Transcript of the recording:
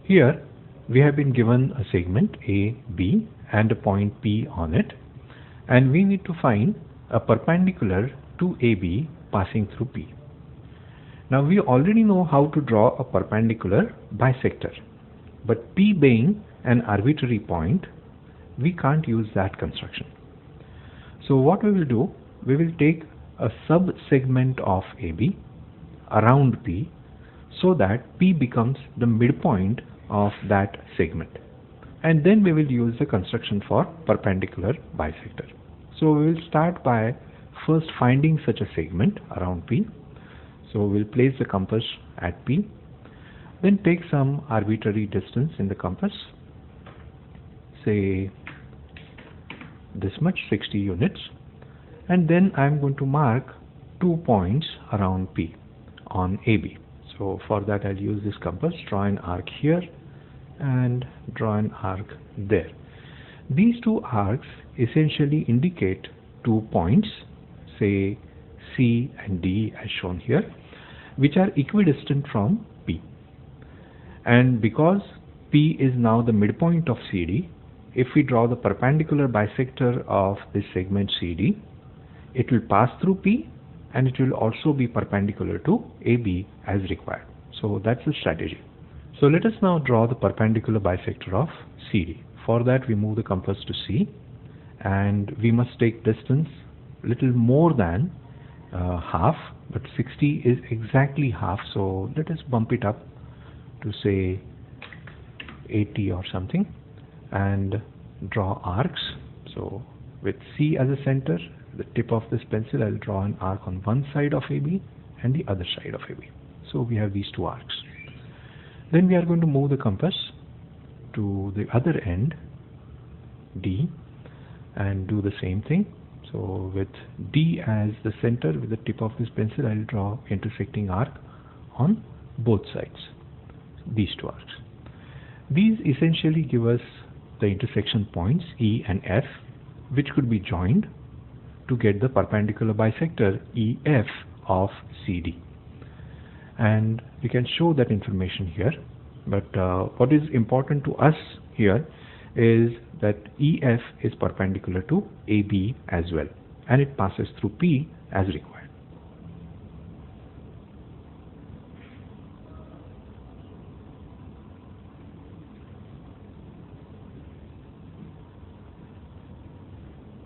Here we have been given a segment AB and a point P on it, and we need to find a perpendicular to AB passing through P. Now we already know how to draw a perpendicular bisector, but P being an arbitrary point, we can't use that construction. So what we will do, we will take a sub-segment of AB around P so that P becomes the midpoint of that segment, and then we will use the construction for perpendicular bisector. So we will start by first finding such a segment around P. So we'll place the compass at P, then take some arbitrary distance in the compass, say this much, 60 units, and then I'm going to mark 2 points around P on AB. So for that I'll use this compass, draw an arc here and draw an arc there. These two arcs essentially indicate 2 points, say C and D as shown here, which are equidistant from P. And because P is now the midpoint of CD, if we draw the perpendicular bisector of this segment CD, it will pass through P and it will also be perpendicular to AB as required. So that's the strategy. So let us now draw the perpendicular bisector of CD. For that we move the compass to C, and we must take distance little more than half, but 60 is exactly half, so let us bump it up to say 80 or something and draw arcs. So with C as a center, the tip of this pencil, I'll draw an arc on one side of AB and the other side of AB. So we have these two arcs. Then we are going to move the compass to the other end, D, and do the same thing. So with D as the center, with the tip of this pencil, I'll draw intersecting arc on both sides, these two arcs. These essentially give us the intersection points E and F, which could be joined to get the perpendicular bisector EF of CD. And we can show that information here, but what is important to us here is that EF is perpendicular to AB as well, and it passes through P as required.